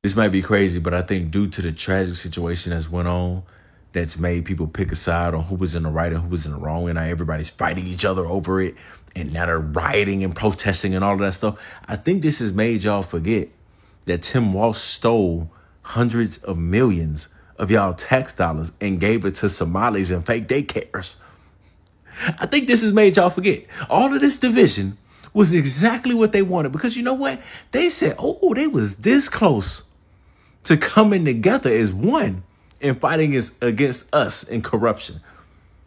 This might be crazy, but I think due to the tragic situation that's went on, that's made people pick a side on who was in the right and who was in the wrong, and now everybody's fighting each other over it, and now they're rioting and protesting and all of that stuff. I think this has made y'all forget that Tim Walsh stole hundreds of millions of y'all tax dollars and gave it to Somalis and fake daycares. I think this has made y'all forget. All of this division was exactly what they wanted, because you know what? They said, oh, they was this close to coming together as one and fighting against us in corruption.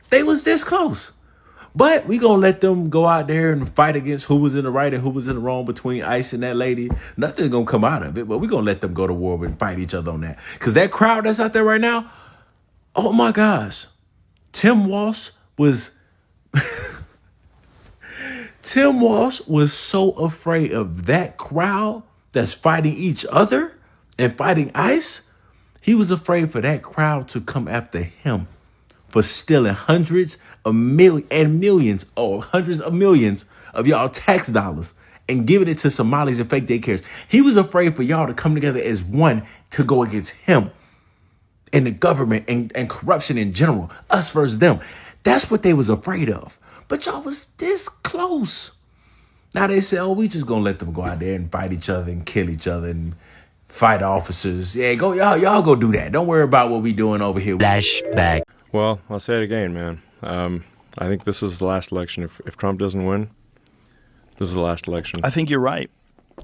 They was this close. But we gonna let them go out there and fight against who was in the right and who was in the wrong between ICE and that lady. Nothing's gonna come out of it, but we gonna let them go to war and fight each other on that. Because that crowd that's out there right now, oh my gosh. Tim Walsh was so afraid of that crowd that's fighting each other and fighting ICE. He was afraid for that crowd to come after him for stealing hundreds of millions of y'all tax dollars and giving it to Somalis and fake daycares. He was afraid for y'all to come together as one to go against him and the government and corruption in general, us versus them. That's what they was afraid of. But y'all was this close. Now they say, oh, we just gonna let them go out there and fight each other and kill each other and fight officers. Yeah, go y'all go do that. Don't worry about what we doing over here. Flashback. Well, I'll say it again, man. I think this is the last election. If Trump doesn't win, this is the last election. I think you're right.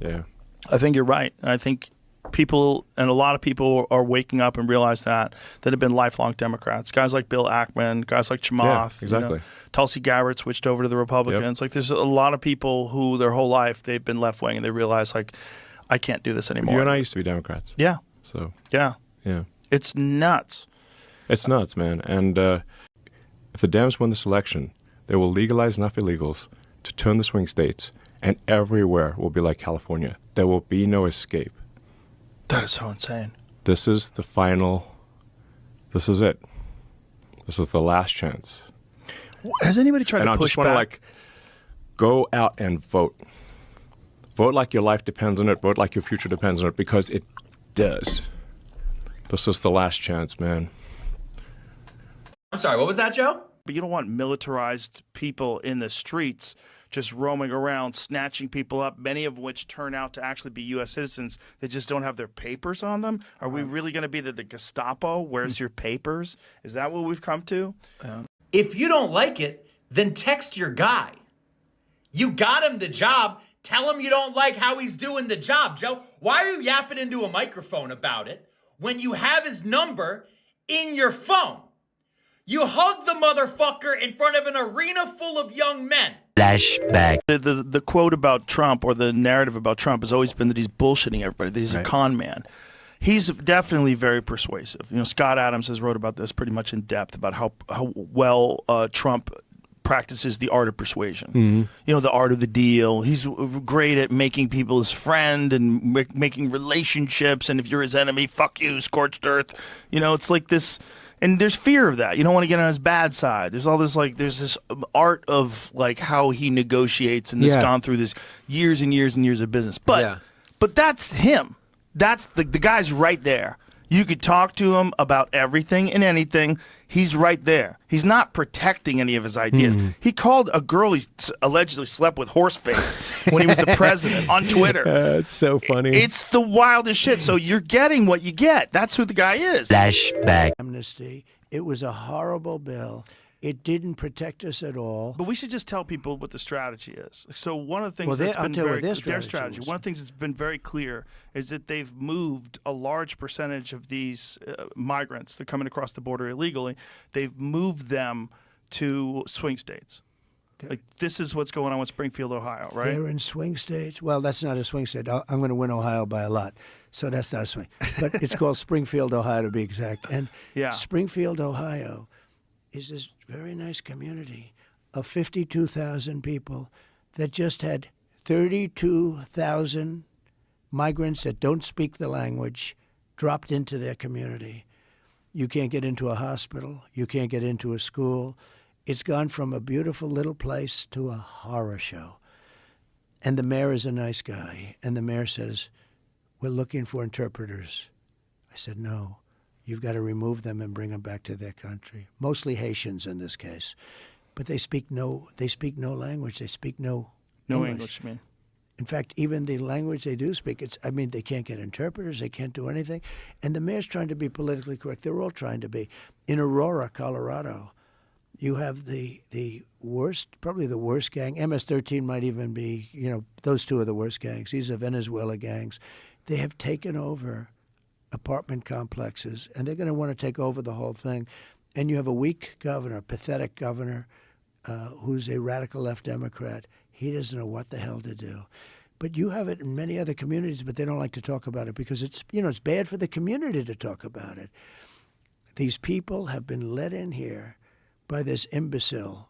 Yeah. I think you're right. I think people, and a lot of people are waking up and realize that have been lifelong Democrats. Guys like Bill Ackman, guys like Chamath. Yeah, exactly. You know, Tulsi Gabbard switched over to the Republicans. Yep. Like there's a lot of people who their whole life they've been left-wing and they realize like, I can't do this anymore. You and I used to be Democrats. Yeah. So. Yeah. Yeah. It's nuts. It's nuts, man. And if the Dems win this election, they will legalize enough illegals to turn the swing states, and everywhere will be like California. There will be no escape. That is so insane. This is the final. This is it. This is the last chance. Has anybody tried to push back? And I just want to go out and vote. Vote like your life depends on it. Vote like your future depends on it, because it does. This is the last chance, man. I'm sorry, what was that, Joe? But you don't want militarized people in the streets just roaming around, snatching people up, many of which turn out to actually be U.S. citizens that just don't have their papers on them. Are we really going to be the Gestapo? Where's your papers? Is that what we've come to? If you don't like it, then text your guy. You got him the job. Tell him you don't like how he's doing the job, Joe. Why are you yapping into a microphone about it when you have his number in your phone? You hug the motherfucker in front of an arena full of young men. Flashback. The quote about Trump, or the narrative about Trump, has always been that he's bullshitting everybody, that he's a con man. He's definitely very persuasive. You know, Scott Adams has wrote about this pretty much in depth, about how well Trump practices the art of persuasion. Mm-hmm. You know, the art of the deal. He's great at making people his friend and making relationships. And if you're his enemy, fuck you, scorched earth. You know, it's like this. And there's fear of that. You don't want to get on his bad side. There's all this, like, there's this art of, like, how he negotiates, and it's gone through this years and years and years of business. But that's him. That's the guy's right there. You could talk to him about everything and anything. He's right there. He's not protecting any of his ideas. He called a girl he allegedly slept with horseface when he was the president on Twitter. It's so funny. It's the wildest shit. So you're getting what you get. That's who the guy is. Flashback. Amnesty. It was a horrible bill. It didn't protect us at all. But we should just tell people what the strategy is. So one of the things Well, that's been their strategy. One of the things that's been very clear is that they've moved a large percentage of these migrants that are coming across the border illegally. They've moved them to swing states. Like, this is what's going on with Springfield, Ohio, right? They're in swing states. Well, that's not a swing state. I'm going to win Ohio by a lot, so that's not a swing. But it's called Springfield, Ohio, to be exact. And Springfield, Ohio is this very nice community of 52,000 people that just had 32,000 migrants that don't speak the language dropped into their community. You can't get into a hospital. You can't get into a school. It's gone from a beautiful little place to a horror show. And the mayor is a nice guy. And the mayor says, we're looking for interpreters. I said, no, you've got to remove them and bring them back to their country. Mostly Haitians in this case. But they speak no language. They speak no English, you mean? In fact, even the language they do speak, they can't get interpreters. They can't do anything. And the mayor's trying to be politically correct. They're all trying to be. In Aurora, Colorado, you have the worst, probably the worst gang. MS-13 might even be, those two are the worst gangs. These are Venezuela gangs. They have taken over apartment complexes, and they're going to want to take over the whole thing. And you have a weak governor, pathetic governor, who's a radical left Democrat. He doesn't know what the hell to do. But you have it in many other communities, but they don't like to talk about it because it's bad for the community to talk about it. These people have been let in here by this imbecile.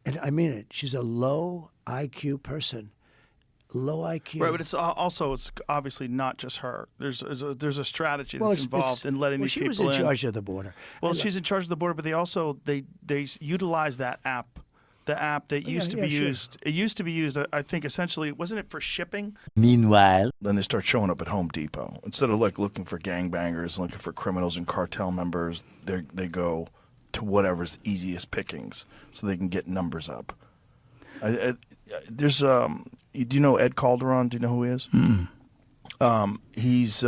And I mean it, she's a low IQ person. Low IQ. Right, but it's obviously not just her. There's a strategy that's involved in letting these people in. She was in charge of the border. Well, she's in charge of the border, but they utilize that app. The app that used to be used. It used to be used, I think, essentially, wasn't it for shipping? Meanwhile, Then they start showing up at Home Depot. Instead of looking for gangbangers, looking for criminals and cartel members, they go to whatever's easiest pickings so they can get numbers up. There's do you know Ed Calderon? Do you know who he is?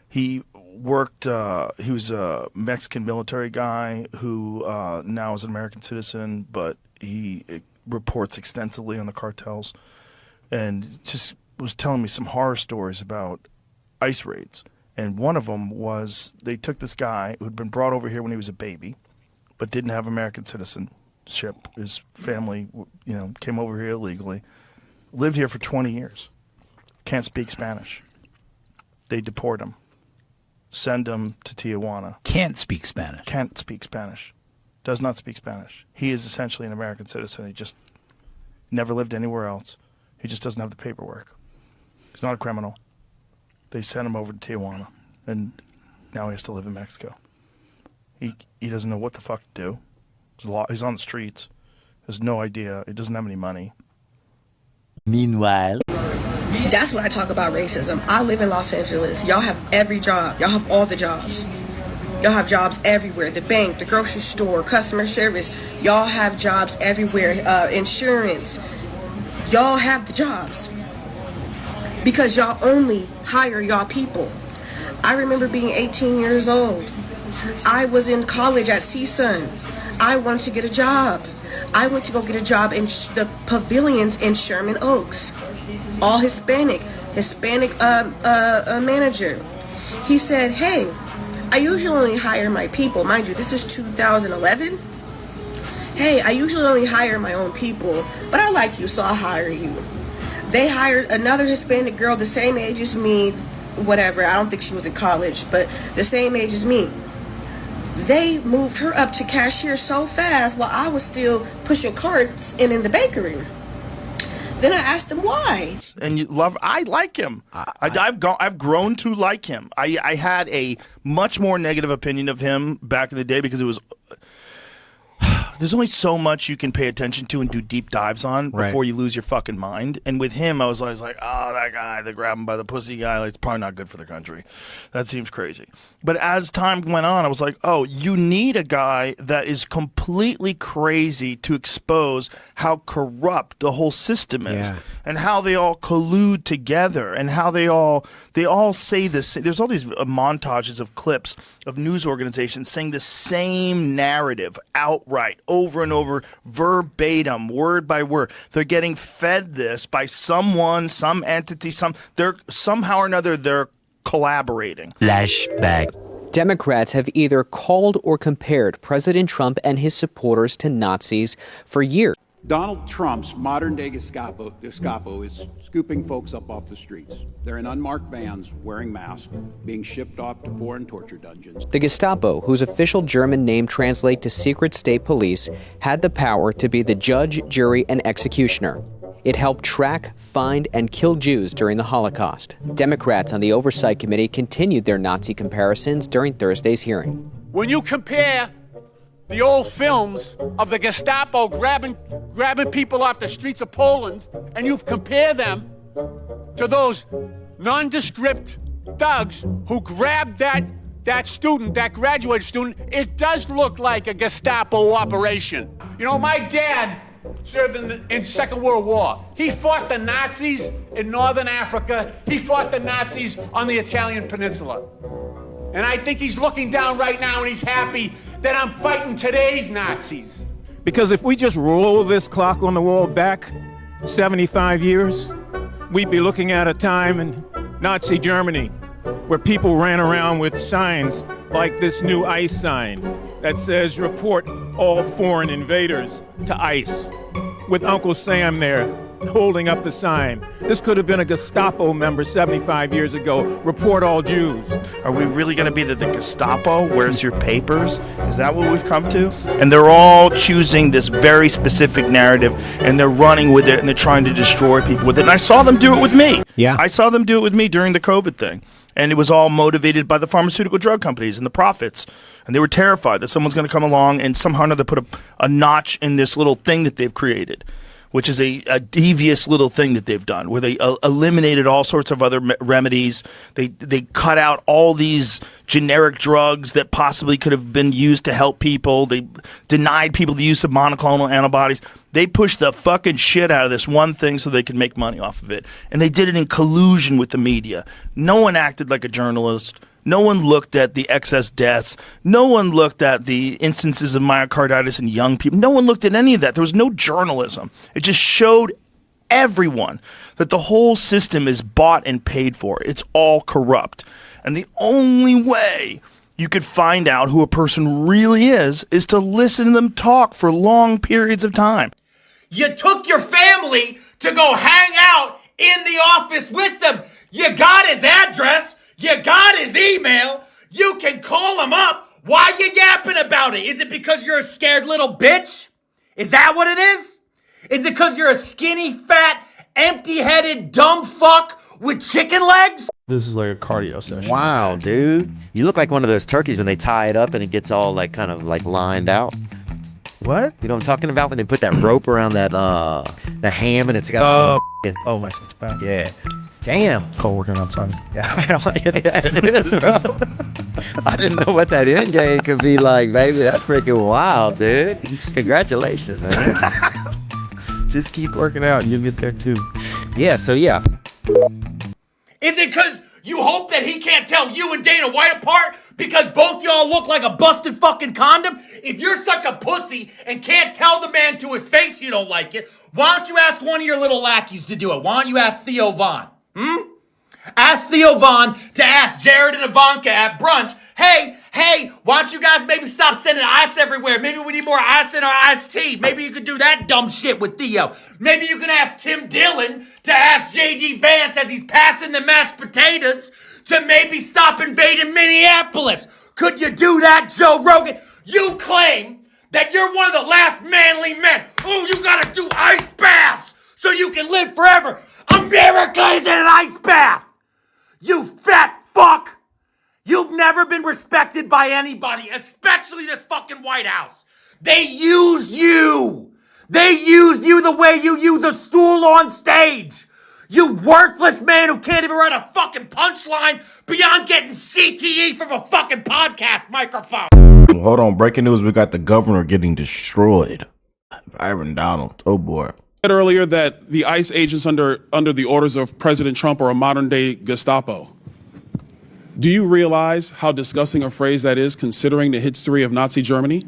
He worked. He was a Mexican military guy who now is an American citizen, but he reports extensively on the cartels, and just was telling me some horror stories about ICE raids. And one of them was they took this guy who had been brought over here when he was a baby, but didn't have American citizenship. His family, came over here illegally, lived here for 20 years, can't speak Spanish. They deport him, send him to Tijuana. Can't speak Spanish. Can't speak Spanish. Does not speak Spanish. He is essentially an American citizen. He just never lived anywhere else. He just doesn't have the paperwork. He's not a criminal. They sent him over to Tijuana, and now he has to live in Mexico. He doesn't know what the fuck to do. He's on the streets. Has no idea. He doesn't have any money. meanwhile, That's when I talk about racism. I live in Los Angeles. Y'all have every job. Y'all have all the jobs. Y'all have jobs everywhere. The bank, the grocery store, customer service. Y'all have jobs everywhere. Insurance. Y'all have the jobs. Because y'all only hire y'all people. I remember being 18 years old. I was in college at CSUN. I wanted to get a job. I went to go get a job in the pavilions in Sherman Oaks. All Hispanic manager. He said, hey, I usually only hire my people. Mind you, this is 2011. Hey, I usually only hire my own people, but I like you, so I'll hire you. They hired another Hispanic girl the same age as me, whatever. I don't think she was in college, but the same age as me. They moved her up to cashier so fast while I was still pushing carts in the bakery. Then I asked them why. And I like him. I've grown to like him. I had a much more negative opinion of him back in the day because it was. There's only so much you can pay attention to and do deep dives on before you lose your fucking mind. And with him, I was always like, oh, that guy, the grab him by the pussy guy, like, it's probably not good for the country. That seems crazy. But as time went on, I was like, oh, you need a guy that is completely crazy to expose how corrupt the whole system is and how they all collude together and how they all say this. There's all these montages of clips of news organizations saying the same narrative outright, over and over, verbatim, word by word. They're getting fed this by someone, some entity, they're somehow or another they're collaborating. flashback. Democrats have either called or compared President Trump and his supporters to Nazis for years. Donald Trump's modern-day Gestapo is scooping folks up off the streets. They're in unmarked vans, wearing masks, being shipped off to foreign torture dungeons. The Gestapo, whose official German name translates to secret state police, had the power to be the judge, jury, and executioner. It helped track, find, and kill Jews during the Holocaust. Democrats on the Oversight Committee continued their Nazi comparisons during Thursday's hearing. When you compare the old films of the Gestapo grabbing people off the streets of Poland, and you compare them to those nondescript thugs who grabbed that student, that graduated student. It does look like a Gestapo operation. You know, my dad served in Second World War. He fought the Nazis in Northern Africa. He fought the Nazis on the Italian peninsula. And I think he's looking down right now and he's happy that I'm fighting today's Nazis. Because if we just roll this clock on the wall back 75 years, we'd be looking at a time in Nazi Germany where people ran around with signs like this new ICE sign that says, report all foreign invaders to ICE, with Uncle Sam there holding up the sign. This could have been a Gestapo member 75 years ago. Report all Jews. Are we really going to be the Gestapo? Where's your papers? Is that what we've come to? And they're all choosing this very specific narrative, and they're running with it, and they're trying to destroy people with it. And I saw them do it with me. Yeah. I saw them do it with me during the COVID thing. And it was all motivated by the pharmaceutical drug companies and the profits. And they were terrified that someone's going to come along and somehow or another put a notch in this little thing that they've created, which is a devious little thing that they've done, where they eliminated all sorts of other remedies. They cut out all these generic drugs that possibly could have been used to help people. They denied people the use of monoclonal antibodies. They pushed the fucking shit out of this one thing so they could make money off of it. And they did it in collusion with the media. No one acted like a journalist. No one looked at the excess deaths. No one looked at the instances of myocarditis in young people. No one looked at any of that. There was no journalism. It just showed everyone that the whole system is bought and paid for. It's all corrupt. And the only way you could find out who a person really is to listen to them talk for long periods of time. You took your family to go hang out in the office with them. You got his address. You got his email. You can call him up. Why you yapping about it? Is it because you're a scared little bitch? Is that what it is? Is it because you're a skinny, fat, empty-headed, dumb fuck with chicken legs? This is like a cardio session. Wow, dude. You look like one of those turkeys when they tie it up and it gets all like kind of like lined out. What? You know what I'm talking about? When they put that rope around that the ham and it's got oh my shit's back. Yeah. Damn. Cole working outside. Yeah, it is, bro. I didn't know what that end game could be like, baby. That's freaking wild, dude. Congratulations, man. Just keep working out and you'll get there too. Yeah, so yeah. Is it because you hope that he can't tell you and Dana White apart because both y'all look like a busted fucking condom? If you're such a pussy and can't tell the man to his face you don't like it, why don't you ask one of your little lackeys to do it? Why don't you ask Theo Von? Ask Theo Von to ask Jared and Ivanka at brunch, hey, why don't you guys maybe stop sending ice everywhere? Maybe we need more ice in our iced tea. Maybe you could do that dumb shit with Theo. Maybe you can ask Tim Dillon to ask J.D. Vance as he's passing the mashed potatoes to maybe stop invading Minneapolis. Could you do that, Joe Rogan? You claim that you're one of the last manly men. Oh, you gotta do ice baths so you can live forever. America is in an ice bath. You fat fuck. You've never been respected by anybody, especially this fucking White House. They used you. They used you the way you use a stool on stage. You worthless man who can't even write a fucking punchline beyond getting CTE from a fucking podcast microphone. Hold on, breaking news, we got the governor getting destroyed. Byron Donald, oh boy. Earlier that the ICE agents under the orders of President Trump are a modern-day Gestapo. Do you realize how disgusting a phrase that is, considering the history of Nazi Germany?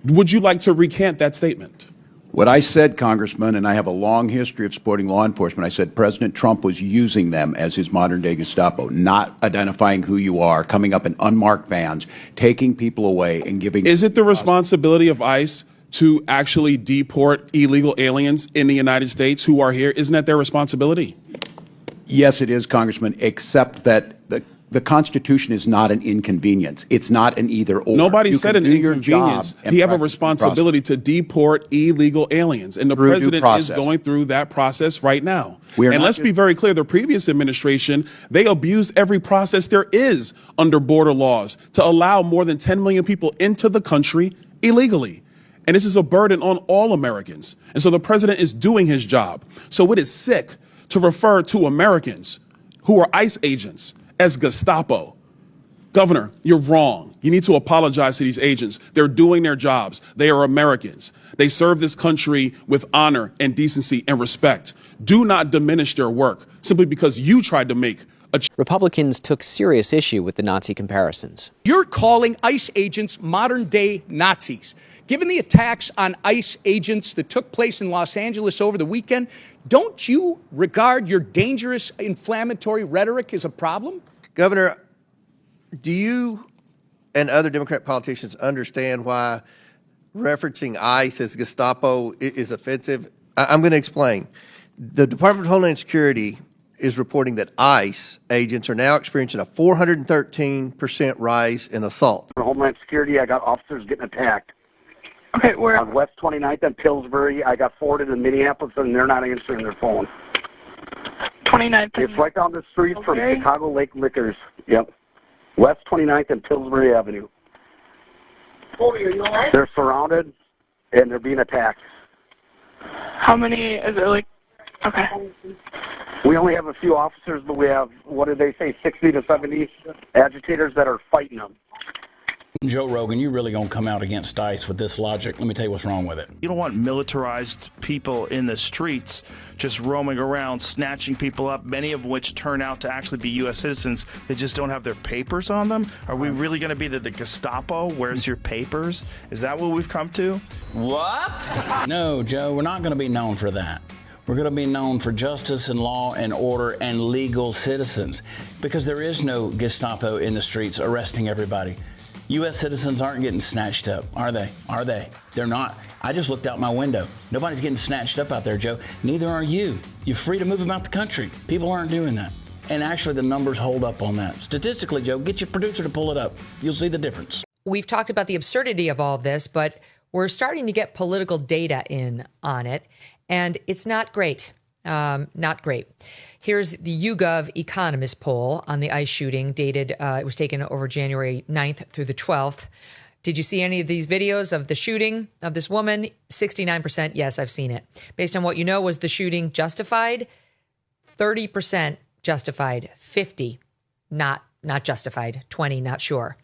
Would you like to recant that statement? What I said, Congressman, and I have a long history of supporting law enforcement, I said President Trump was using them as his modern-day Gestapo, not identifying who you are, coming up in unmarked vans, taking people away and giving... Is it the responsibility of ICE to actually deport illegal aliens in the United States who are here? Isn't that their responsibility? Yes, it is, Congressman, except that the Constitution is not an inconvenience. It's not an either-or. Nobody said an inconvenience. You have a responsibility to deport illegal aliens, and the president is going through that process right now. And let's be very clear, the previous administration, they abused every process there is under border laws to allow more than 10 million people into the country illegally. And this is a burden on all Americans. And so the president is doing his job. So it is sick to refer to Americans who are ICE agents as Gestapo. Governor, you're wrong. You need to apologize to these agents. They're doing their jobs. They are Americans. They serve this country with honor and decency and respect. Do not diminish their work simply because you tried to make a... Republicans took serious issue with the Nazi comparisons. You're calling ICE agents modern-day Nazis. Given the attacks on ICE agents that took place in Los Angeles over the weekend, don't you regard your dangerous, inflammatory rhetoric as a problem? Governor, do you and other Democrat politicians understand why referencing ICE as Gestapo is offensive? I'm going to explain. The Department of Homeland Security is reporting that ICE agents are now experiencing a 413% rise in assault. For Homeland Security, I got officers getting attacked. Okay, where? On West 29th and Pillsbury, I got forwarded in Minneapolis, and they're not answering their phone. 29th. It's right down the street from Chicago Lake Liquors. Yep. West 29th and Pillsbury Avenue. Oh, are you all right? They're surrounded, and they're being attacked. How many is it, like? Okay. We only have a few officers, but we have, what did they say, 60 to 70 agitators that are fighting them. Joe Rogan, you really going to come out against ICE with this logic? Let me tell you what's wrong with it. You don't want militarized people in the streets just roaming around, snatching people up, many of which turn out to actually be U.S. citizens. They just don't have their papers on them. Are we really going to be the Gestapo? Where's your papers? Is that what we've come to? What? No, Joe, we're not going to be known for that. We're going to be known for justice and law and order and legal citizens, because there is no Gestapo in the streets arresting everybody. U.S. citizens aren't getting snatched up, are they? Are they? They're not. I just looked out my window. Nobody's getting snatched up out there, Joe. Neither are you. You're free to move about the country. People aren't doing that. And actually, the numbers hold up on that. Statistically, Joe, get your producer to pull it up. You'll see the difference. We've talked about the absurdity of all of this, but we're starting to get political data in on it, and it's not great. Not great. Here's the YouGov Economist poll on the ICE shooting dated, it was taken over January 9th through the 12th. Did you see any of these videos of the shooting of this woman? 69%, yes, I've seen it. Based on what you know, was the shooting justified? 30% justified, 50 not justified, 20 not sure.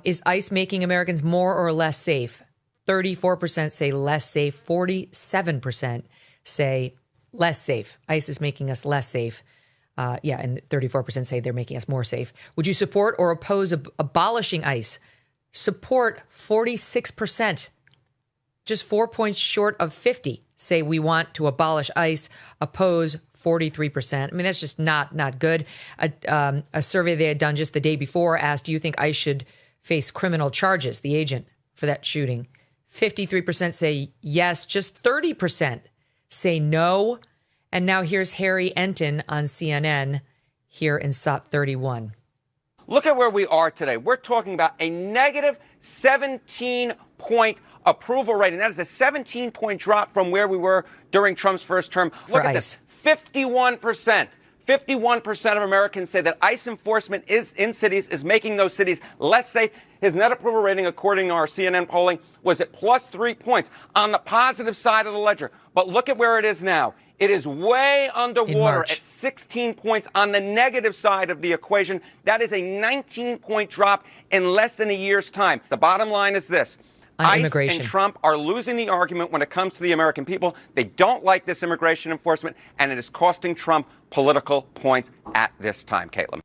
Is ICE making Americans more or less safe? 34% say less safe, 47% say less safe. ICE is making us less safe. And 34% say they're making us more safe. Would you support or oppose abolishing ICE? Support 46%. Just 4 points short of 50 say we want to abolish ICE. Oppose 43%. I mean, that's just not good. A survey they had done just the day before asked, do you think ICE should face criminal charges, the agent for that shooting? 53% say yes. Just 30% say no. And now here's Harry Enton on CNN here in SOT 31. Look at where we are today. We're talking about a negative 17-point approval rating. That is a 17-point drop from where we were during Trump's first term. Look at this, 51%. 51% of Americans say that ICE enforcement in cities is making those cities less safe. His net approval rating, according to our CNN polling, was at plus 3 points on the positive side of the ledger. But look at where it is now. It is way underwater at 16 points on the negative side of the equation. That is a 19-point drop in less than a year's time. The bottom line is this. ICE and Trump are losing the argument when it comes to the American people. They don't like this immigration enforcement, and it is costing Trump political points at this time. Caitlin.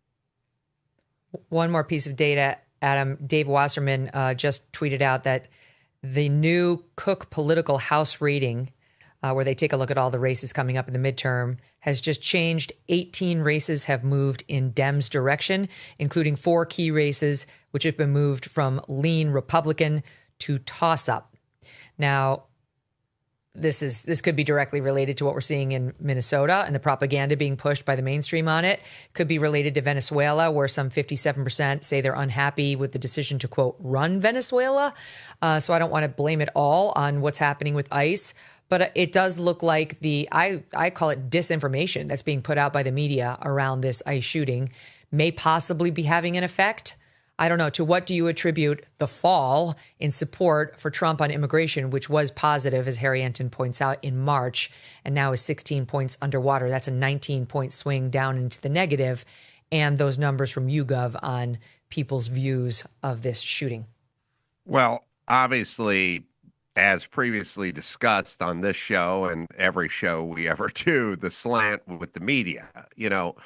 One more piece of data, Adam. Dave Wasserman just tweeted out that the new Cook Political House rating, where they take a look at all the races coming up in the midterm, has just changed. 18 races have moved in Dems' direction, including 4 key races, which have been moved from lean Republican to toss-up. Now, this could be directly related to what we're seeing in Minnesota and the propaganda being pushed by the mainstream on it. Could be related to Venezuela, where some 57% say they're unhappy with the decision to, quote, run Venezuela. So I don't want to blame it all on what's happening with ICE. But it does look like I call it disinformation that's being put out by the media around this ICE shooting may possibly be having an effect. I don't know. To what do you attribute the fall in support for Trump on immigration, which was positive, as Harry Enton points out, in March, and now is 16 points underwater? That's a 19-point swing down into the negative, and those numbers from YouGov on people's views of this shooting. Well, obviously, as previously discussed on this show and every show we ever do, the slant with the media. You know,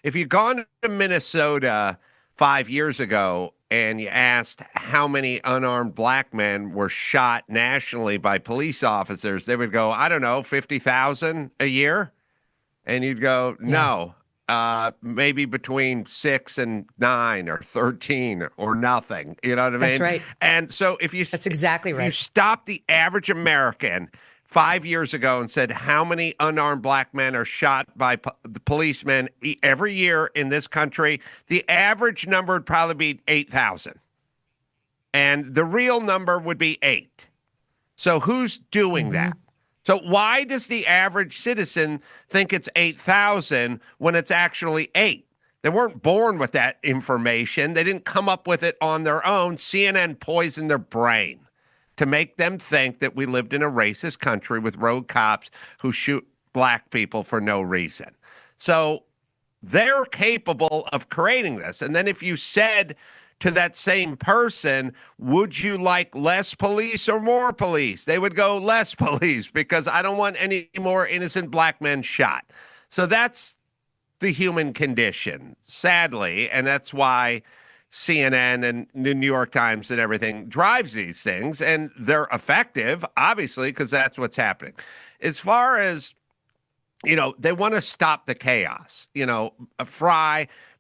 if you'd gone to Minnesota 5 years ago and you asked how many unarmed black men were shot nationally by police officers, they would go, I don't know, 50,000 a year. And you'd go, no, maybe between 6 and 9 or 13 or nothing. You know what I mean? That's right. And so that's exactly right. If you stop the average American 5 years ago and said how many unarmed black men are shot by the policemen every year in this country, the average number would probably be 8,000. And the real number would be 8. So who's doing that? So why does the average citizen think it's 8,000 when it's actually 8? They weren't born with that information. They didn't come up with it on their own. CNN poisoned their brain to make them think that we lived in a racist country with rogue cops who shoot black people for no reason. So they're capable of creating this. And then if you said to that same person, would you like less police or more police? They would go less police because I don't want any more innocent black men shot. So that's the human condition, sadly. And that's why CNN and the New York Times and everything drives these things, and they're effective, obviously, because that's what's happening. As far as, you know, they want to stop the chaos. You know,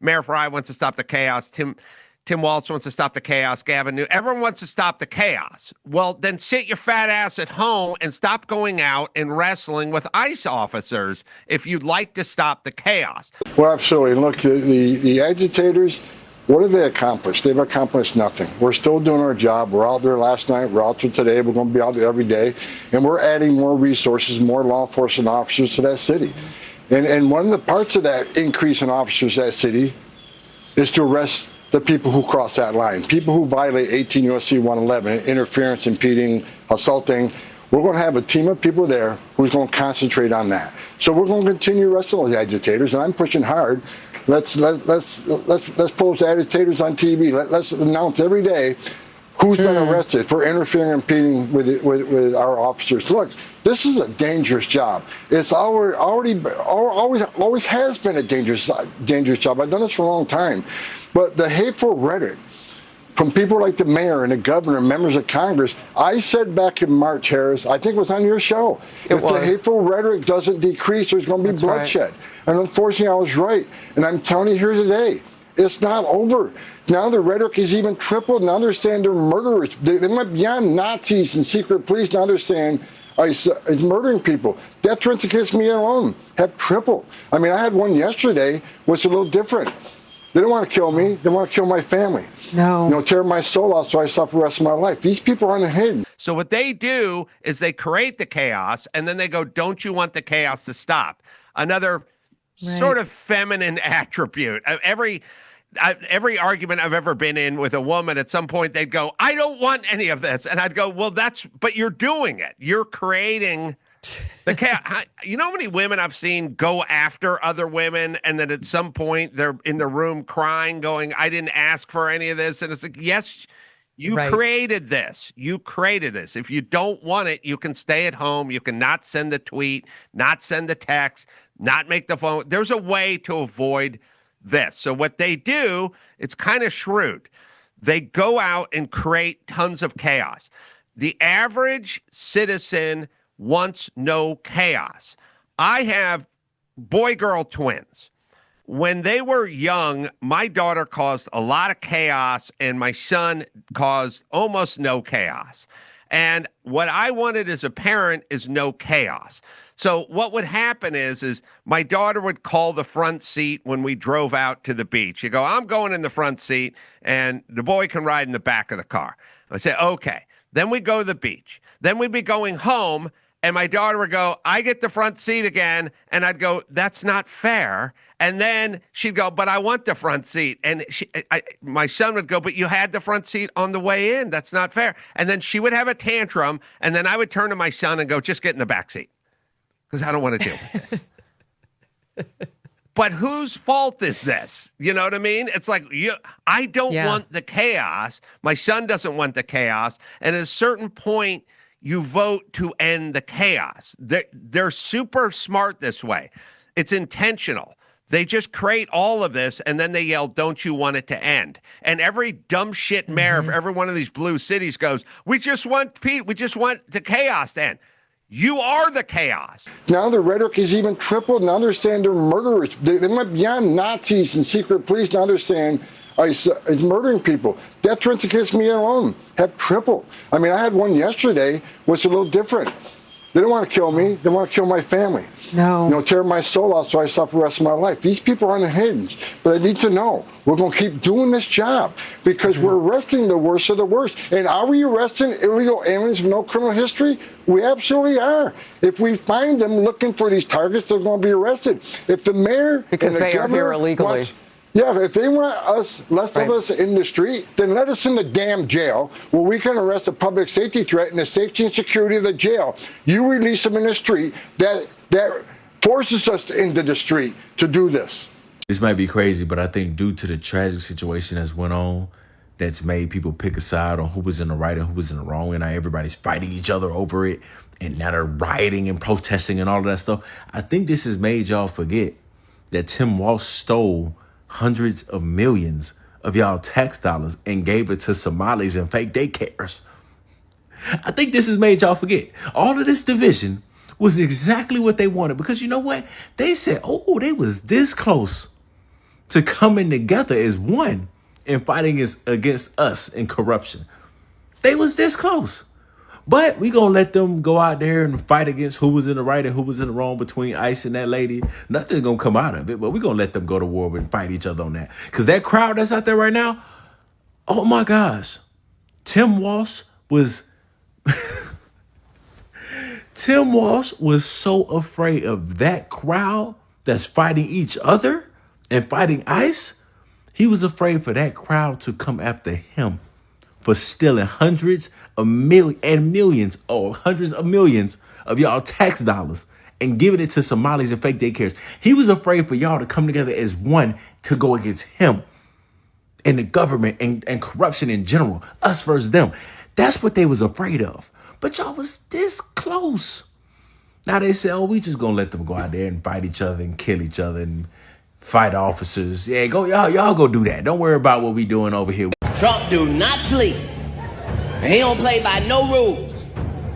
Mayor Fry wants to stop the chaos. Tim Walz wants to stop the chaos. Gavin Newsom, everyone wants to stop the chaos. Well, then sit your fat ass at home and stop going out and wrestling with ICE officers if you'd like to stop the chaos. Well, absolutely. And look, the agitators, what have they accomplished? They've accomplished nothing. We're still doing our job. We're out there last night. We're out there today. We're going to be out there every day. And we're adding more resources, more law enforcement officers to that city. And one of the parts of that increase in officers in that city is to arrest the people who cross that line, people who violate 18 U.S.C. 111, interference, impeding, assaulting. We're going to have a team of people there who's going to concentrate on that. So we're going to continue arresting those agitators, and I'm pushing hard. Let's post agitators on TV. Let's announce every day who's been arrested for interfering and impeding with our officers. Look, this is a dangerous job. It's always has been a dangerous job. I've done this for a long time. But the hateful rhetoric from people like the mayor and the governor and members of Congress, I said back in March, Harris, I think it was on your show, if the hateful rhetoric doesn't decrease, there's going to be bloodshed. Right. And unfortunately, I was right. And I'm telling you here today, it's not over. Now the rhetoric is even tripled. Now they're saying they're murderers. They went beyond Nazis and secret police. Now they're saying he's murdering people. Death threats against me alone have tripled. I mean, I had one yesterday, which is a little different. They don't want to kill me. They want to kill my family. No. You know, tear my soul out so I suffer the rest of my life. These people aren't hidden. So what they do is they create the chaos, and then they go, don't you want the chaos to stop? Another sort of feminine attribute. Every argument I've ever been in with a woman, at some point they'd go, I don't want any of this. And I'd go, well, but you're doing it. You're creating the chaos. You know how many women I've seen go after other women, and then at some point they're in the room crying, going, I didn't ask for any of this. And it's like, yes, you created this. You created this. If you don't want it, you can stay at home. You can not send the tweet, not send the text, not make the phone. There's a way to avoid this. So what they do, it's kind of shrewd. They go out and create tons of chaos. The average citizen wants no chaos. I have boy-girl twins. When they were young, my daughter caused a lot of chaos, and my son caused almost no chaos. And what I wanted as a parent is no chaos. So what would happen is my daughter would call the front seat when we drove out to the beach. You go, I'm going in the front seat, and the boy can ride in the back of the car. I say, okay. Then we go to the beach. Then we'd be going home, and my daughter would go, I get the front seat again. And I'd go, that's not fair. And then she'd go, but I want the front seat. And my son would go, but you had the front seat on the way in. That's not fair. And then she would have a tantrum. And then I would turn to my son and go, just get in the back seat, because I don't want to deal with this. But whose fault is this? You know what I mean? It's like, I don't want the chaos. My son doesn't want the chaos. And at a certain point, you vote to end the chaos. They're super smart this way. It's intentional. They just create all of this, and then they yell, don't you want it to end? And every dumb shit mayor of every one of these blue cities goes, we just want the chaos to end. You are the chaos. Now the rhetoric is even tripled. Now they're saying they're murderers. They went beyond Nazis and secret police. Now they're saying it's murdering people. Death threats against me alone have tripled. I mean, I had one yesterday, was a little different. They don't want to kill me. They want to kill my family. No. You know, tear my soul out so I suffer the rest of my life. These people are unhinged. But they need to know we're going to keep doing this job because we're arresting the worst of the worst. And are we arresting illegal aliens with no criminal history? We absolutely are. If we find them looking for these targets, they're going to be arrested. If the mayor because and the they are here illegally. If they want less of us in the street, then let us in the damn jail where we can arrest a public safety threat and the safety and security of the jail. You release them in the street, that forces us into the street to do this. This might be crazy, but I think due to the tragic situation that's went on, that's made people pick a side on who was in the right and who was in the wrong, and now everybody's fighting each other over it, and now they're rioting and protesting and all of that stuff. I think this has made y'all forget that Tim Walsh stole hundreds of millions of y'all tax dollars and gave it to Somalis and fake daycares. I think this has made y'all forget. All of this division was exactly what they wanted, because you know what? They said, oh, they was this close to coming together as one and fighting against us in corruption. They was this close. But we going to let them go out there and fight against who was in the right and who was in the wrong between ICE and that lady. Nothing's going to come out of it, but we're going to let them go to war and fight each other on that. Because that crowd that's out there right now, oh my gosh. Tim Walsh was so afraid of that crowd that's fighting each other and fighting ICE. He was afraid for that crowd to come after him for stealing hundreds of millions of y'all tax dollars and giving it to Somalis and fake daycares. He was afraid for y'all to come together as one to go against him and the government and corruption in general, us versus them. That's what they was afraid of. But y'all was this close. Now they say, oh, we just gonna let them go out there and fight each other and kill each other and fight officers. Yeah, go y'all go do that. Don't worry about what we doing over here. Trump do not sleep. He don't play by no rules.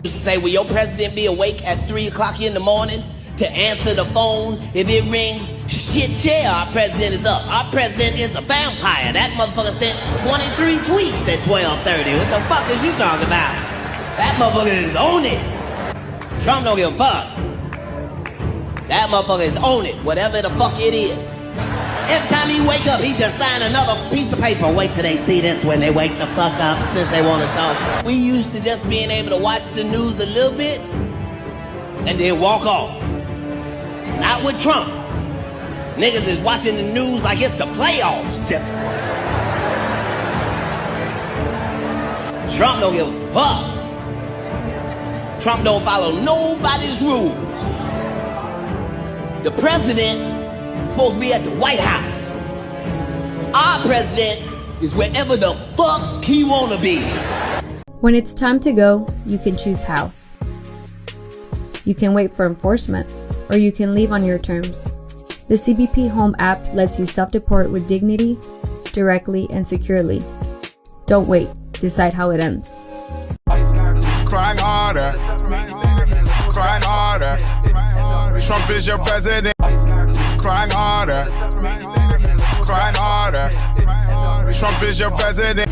Used to say, will your president be awake at 3 o'clock in the morning to answer the phone if it rings? Shit, yeah, our president is up. Our president is a vampire. That motherfucker sent 23 tweets at 12:30. What the fuck is you talking about? That motherfucker is on it. Trump don't give a fuck. That motherfucker is on it, whatever the fuck it is. Every time he wake up, he just sign another piece of paper. Wait till they see this when they wake the fuck up, since they want to talk. We used to just being able to watch the news a little bit and then walk off. Not with Trump. Niggas is watching the news like it's the playoffs. Trump don't give a fuck. Trump don't follow nobody's rules. The president supposed to be at the White House. Our president is wherever the fuck he wanna be. When it's time to go, you can choose how. You can wait for enforcement, or you can leave on your terms. The CBP Home app lets you self-deport with dignity, directly and securely. Don't wait, decide how it ends. Crying harder, crying harder. Trump is your president. Crying harder, crying harder. Trump is your president.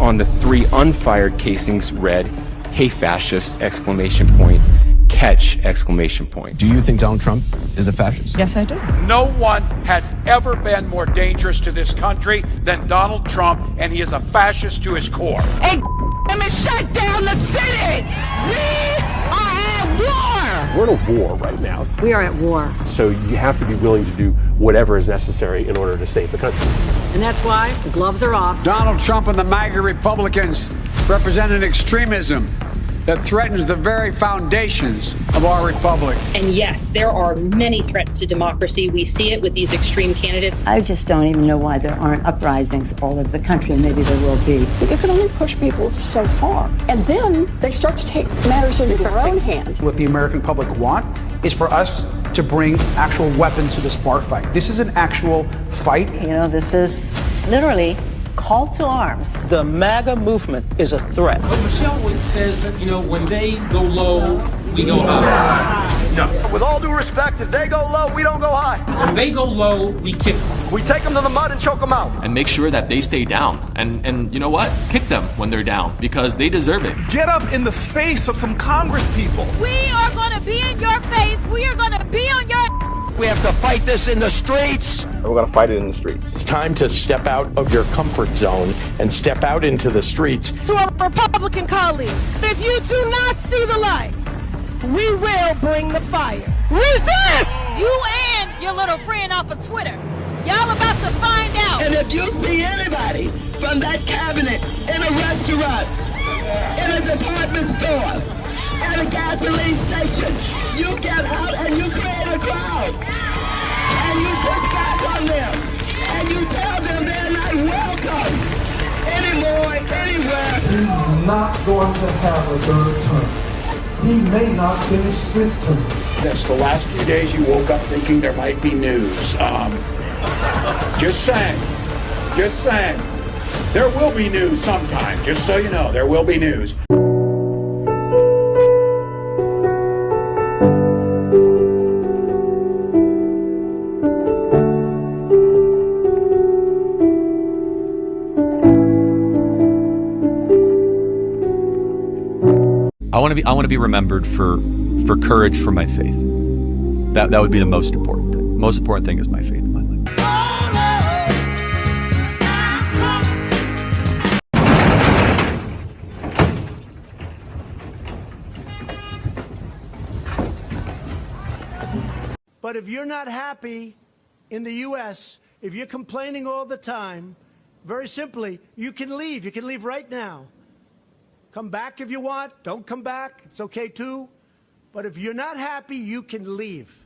on the 3 unfired casings read, "Hey fascist!" Catch! Do you think Donald Trump is a fascist? Yes, I do. No one has ever been more dangerous to this country than Donald Trump, and he is a fascist to his core. And let me shut down the Senate! We are at war! We're in a war right now. We are at war. So you have to be willing to do whatever is necessary in order to save the country. And that's why the gloves are off. Donald Trump and the MAGA Republicans represent an extremism that threatens the very foundations of our republic. And yes, there are many threats to democracy. We see it with these extreme candidates. I just don't even know why there aren't uprisings all over the country. Maybe there will be. But you can only push people so far. And then they start to take matters into their own hands. What the American public want is for us to bring actual weapons to this bar fight. This is an actual fight. You know, this is literally call to arms. The MAGA movement is a threat. But Michelle says that, when they go low, we go high. No. With all due respect, if they go low, we don't go high. When they go low, we kick them. We take them to the mud and choke them out. And make sure that they stay down. And you know what? Kick them when they're down, because they deserve it. Get up in the face of some Congress people. We are going to be in your face. We are going to be on your... We have to fight this in the streets. And we're going to fight it in the streets. It's time to step out of your comfort zone and step out into the streets. To our Republican colleagues, if you do not see the light, we will bring the fire. Resist! You and your little friend off of Twitter. Y'all about to find out. And if you see anybody from that cabinet in a restaurant, in a department store, at a gasoline station, you get out and you create a crowd. And you push back on them. And you tell them they're not welcome anymore, anywhere. He's not going to have a third term. He may not finish his term. Yes, the last few days you woke up thinking there might be news. Just saying. There will be news sometime, just so you know, there will be news. I want to be remembered for courage for my faith. That would be the most important thing. Most important thing is my faith in my life. But if you're not happy in the U.S., if you're complaining all the time, very simply, you can leave. You can leave right now. Come back if you want. Don't come back. It's okay too. But if you're not happy, you can leave.